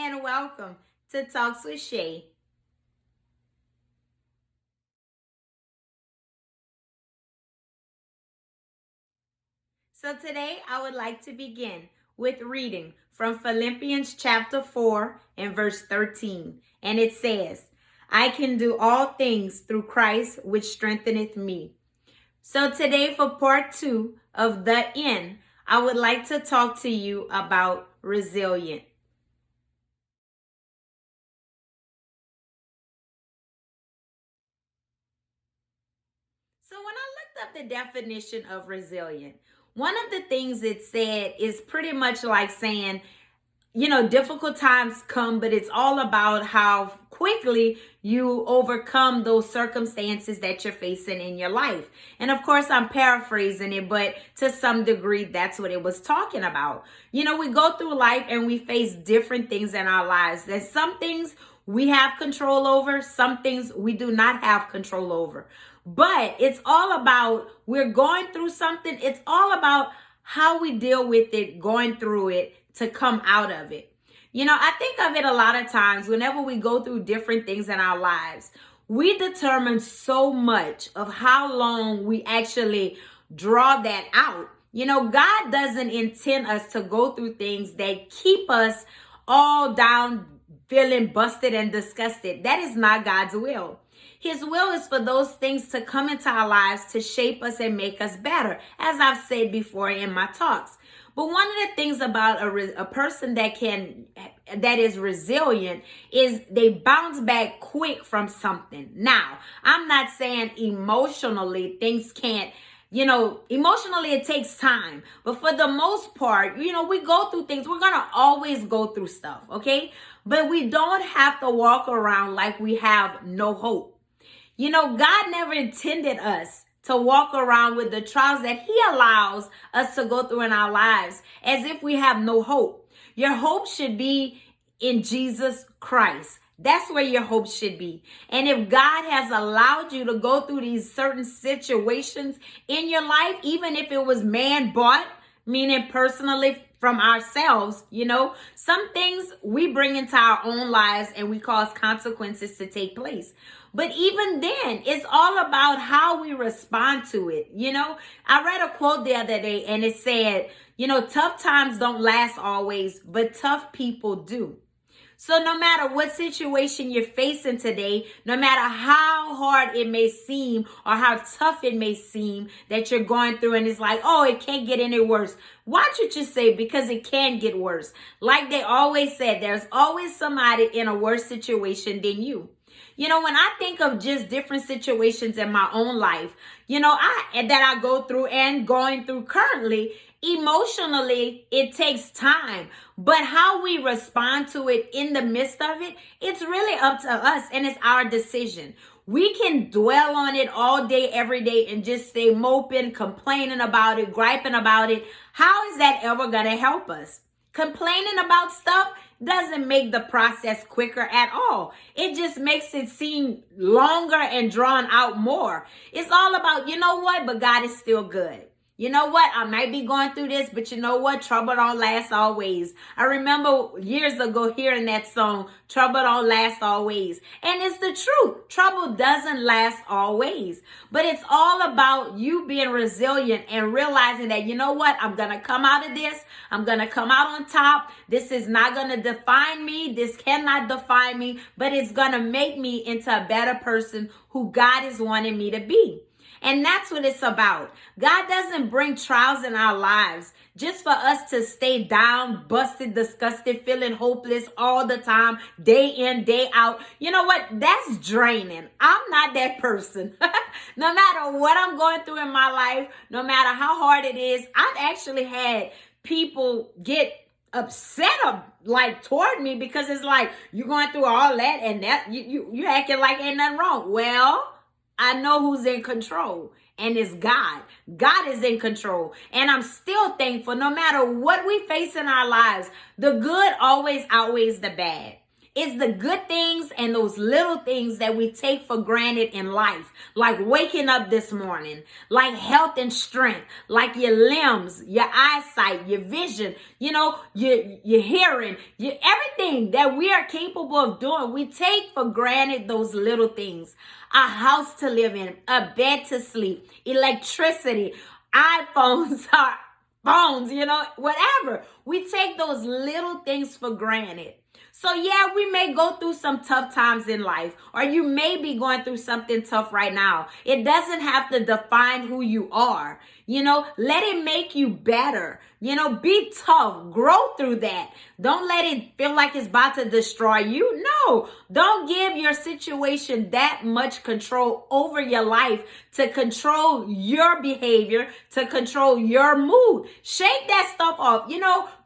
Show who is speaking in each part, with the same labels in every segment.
Speaker 1: and welcome to Talks with Shay. So today I would like to begin with reading from Philippians chapter 4 and verse 13. And it says, I can do all things through Christ which strengtheneth me. So today for part 2 of The End, I would like to talk to you about resilient. So when I looked up the definition of resilient, one of the things it said is pretty much like saying, difficult times come, but it's all about how quickly you overcome those circumstances that you're facing in your life. And of course, I'm paraphrasing it, but to some degree, that's what it was talking about. We go through life and we face different things in our lives. There's some things we have control over, some things we do not have control over. But it's all about, we're going through something. It's all about how we deal with it, going through it to come out of it. I think of it a lot of times whenever we go through different things in our lives, we determine so much of how long we actually draw that out. God doesn't intend us to go through things that keep us all down, feeling busted and disgusted. That is not God's will. His will is for those things to come into our lives to shape us and make us better, as I've said before in my talks. But one of the things about a person that is resilient is they bounce back quick from something. Now, I'm not saying emotionally things can't, emotionally it takes time. But for the most part, we go through things. We're going to always go through stuff, okay? But we don't have to walk around like we have no hope. God never intended us to walk around with the trials that he allows us to go through in our lives as if we have no hope. Your hope should be in Jesus Christ. That's where your hope should be. And if God has allowed you to go through these certain situations in your life, even if it was man bought, meaning personally from ourselves, some things we bring into our own lives and we cause consequences to take place. But even then, it's all about how we respond to it. I read a quote the other day and it said, tough times don't last always, but tough people do. So no matter what situation you're facing today, no matter how hard it may seem or how tough it may seem that you're going through and it's like, oh, it can't get any worse. Watch what you say because it can get worse. Like they always said, there's always somebody in a worse situation than you. When I think of just different situations in my own life, that I go through and going through currently, emotionally, it takes time. But how we respond to it in the midst of it, it's really up to us and it's our decision. We can dwell on it all day, every day, and just stay moping, complaining about it, griping about it. How is that ever going to help us? Complaining about stuff doesn't make the process quicker at all. It just makes it seem longer and drawn out more. It's all about, but God is still good. I might be going through this, but trouble don't last always. I remember years ago hearing that song, trouble don't last always. And it's the truth. Trouble doesn't last always. But it's all about you being resilient and realizing that, I'm going to come out of this. I'm going to come out on top. This is not going to define me. This cannot define me, but it's going to make me into a better person who God is wanting me to be. And that's what it's about. God doesn't bring trials in our lives just for us to stay down, busted, disgusted, feeling hopeless all the time, day in, day out. You know what? That's draining. I'm not that person. No matter what I'm going through in my life, no matter how hard it is, I've actually had people get upset toward me because it's like, you're going through all that and that you acting like ain't nothing wrong. Well, I know who's in control, and it's God. God is in control, and I'm still thankful no matter what we face in our lives. The good always outweighs the bad. It's the good things and those little things that we take for granted in life, like waking up this morning, like health and strength, like your limbs, your eyesight, your vision, your hearing, everything that we are capable of doing. We take for granted those little things. A house to live in, a bed to sleep, electricity, iPhones, our phones, whatever. We take those little things for granted. So yeah, we may go through some tough times in life, or you may be going through something tough right now. It doesn't have to define who you are. Let it make you better. Be tough, grow through that. Don't let it feel like it's about to destroy you. No, don't give your situation that much control over your life to control your behavior, to control your mood. Shake that stuff off.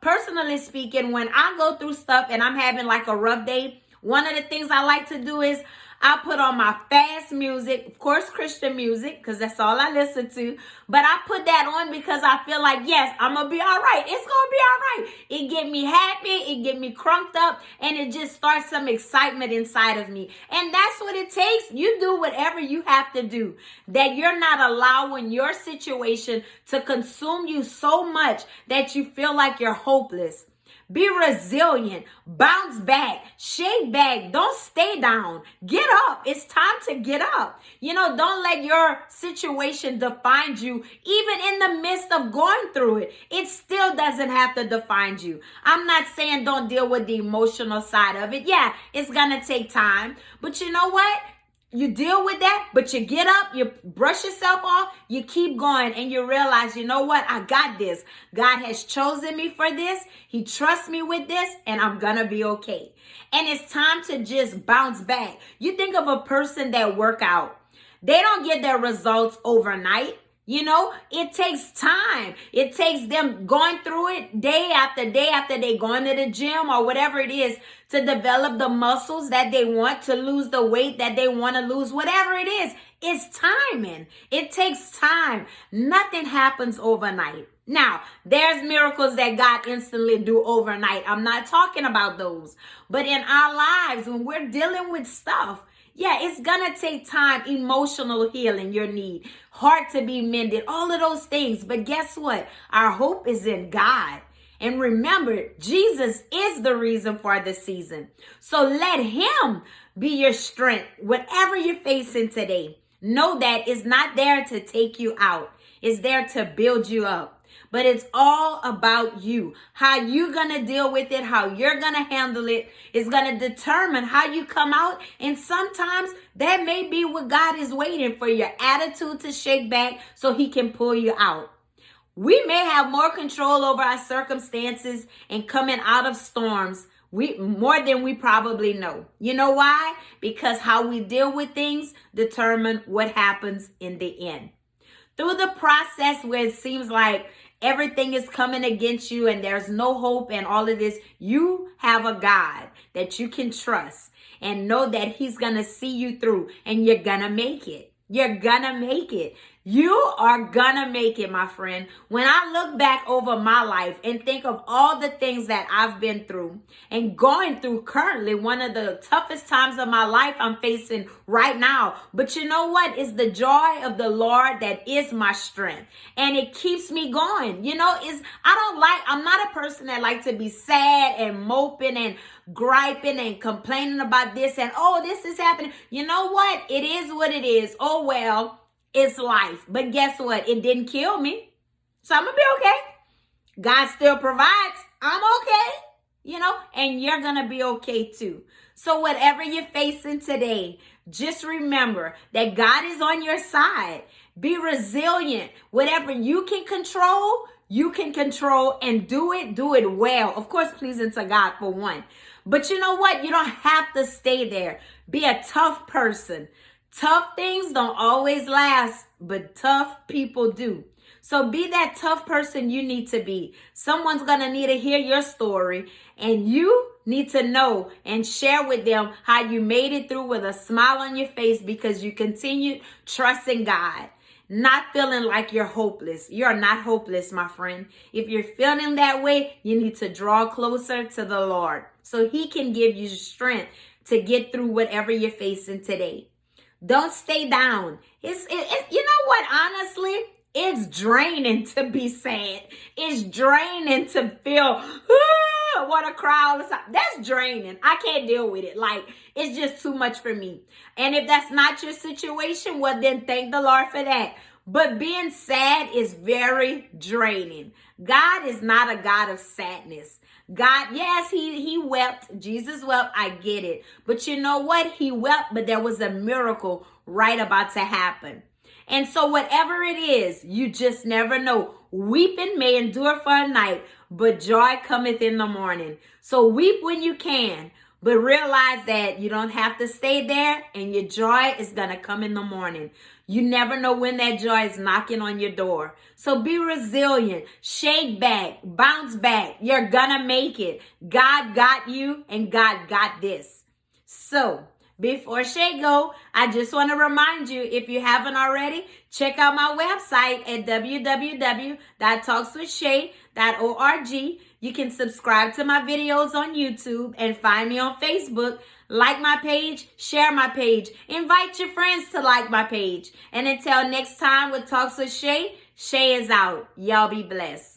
Speaker 1: Personally speaking, when I go through stuff and I'm having like a rough day, one of the things I like to do is I put on my fast music, of course, Christian music, because that's all I listen to. But I put that on because I feel like, yes, I'm going to be all right. It's going to be all right. It get me happy. It get me crunked up. And it just starts some excitement inside of me. And that's what it takes. You do whatever you have to do. That you're not allowing your situation to consume you so much that you feel like you're hopeless. Be resilient, bounce back, shake back, don't stay down, get up. It's time to get up. Don't let your situation define you. Even in the midst of going through it, it still doesn't have to define you. I'm not saying don't deal with the emotional side of it. Yeah, it's going to take time. But you know what? You deal with that, but you get up, you brush yourself off, you keep going, and you realize, you know what? I got this. God has chosen me for this. He trusts me with this, and I'm going to be okay. And it's time to just bounce back. You think of a person that work out. They don't get their results overnight. It takes time. It takes them going through it day after day going to the gym or whatever it is to develop the muscles that they want, to lose the weight that they want to lose, whatever it is. It's timing. It takes time. Nothing happens overnight. Now, there's miracles that God instantly do overnight. I'm not talking about those. But in our lives, when we're dealing with stuff, yeah, it's going to take time, emotional healing, your need, heart to be mended, all of those things. But guess what? Our hope is in God. And remember, Jesus is the reason for the season. So let him be your strength. Whatever you're facing today, know that it's not there to take you out. It's there to build you up. But it's all about you. How you're going to deal with it, how you're going to handle it is going to determine how you come out. And sometimes that may be what God is waiting for, your attitude to shake back so he can pull you out. We may have more control over our circumstances and coming out of storms more than we probably know. You know why? Because how we deal with things determine what happens in the end. Through the process where it seems like everything is coming against you and there's no hope and all of this, you have a God that you can trust and know that he's going to see you through and you're going to make it. You're going to make it. You are gonna make it, my friend. When I look back over my life and think of all the things that I've been through and going through currently, one of the toughest times of my life I'm facing right now. But you know what? It's the joy of the Lord that is my strength. And it keeps me going. I'm not a person that likes to be sad and moping and griping and complaining about this and, oh, this is happening. You know what? It is what it is. Oh, well. It's life. But guess what? It didn't kill me. So I'm going to be okay. God still provides. I'm okay. And you're going to be okay too. So whatever you're facing today, just remember that God is on your side. Be resilient. Whatever you can control and do it well. Of course, pleasing to God for one. But you know what? You don't have to stay there. Be a tough person. Tough things don't always last, but tough people do. So be that tough person you need to be. Someone's going to need to hear your story, and you need to know and share with them how you made it through with a smile on your face because you continued trusting God. not feeling like you're hopeless. You're not hopeless, my friend. If you're feeling that way, you need to draw closer to the Lord so he can give you strength to get through whatever you're facing today. Don't stay down. You know what, honestly? It's draining to be sad. It's draining to feel, want to cry all the time. That's draining. I can't deal with it. Like, it's just too much for me. And if that's not your situation, well, then thank the Lord for that. But being sad is very draining. God is not a God of sadness. God, yes, he wept. Jesus wept. I get it. But you know what? He wept, but there was a miracle right about to happen. And so whatever it is, you just never know. Weeping may endure for a night, but joy cometh in the morning. So weep when you can, but realize that you don't have to stay there, and your joy is going to come in the morning. You never know when that joy is knocking on your door. So be resilient, shake back, bounce back. You're going to make it. God got you, and God got this. So before Shay go, I just want to remind you, if you haven't already, check out my website at www.talkswithshay.org. You can subscribe to my videos on YouTube and find me on Facebook. Like my page, share my page, invite your friends to like my page. And until next time with Talks with Shay, Shay is out. Y'all be blessed.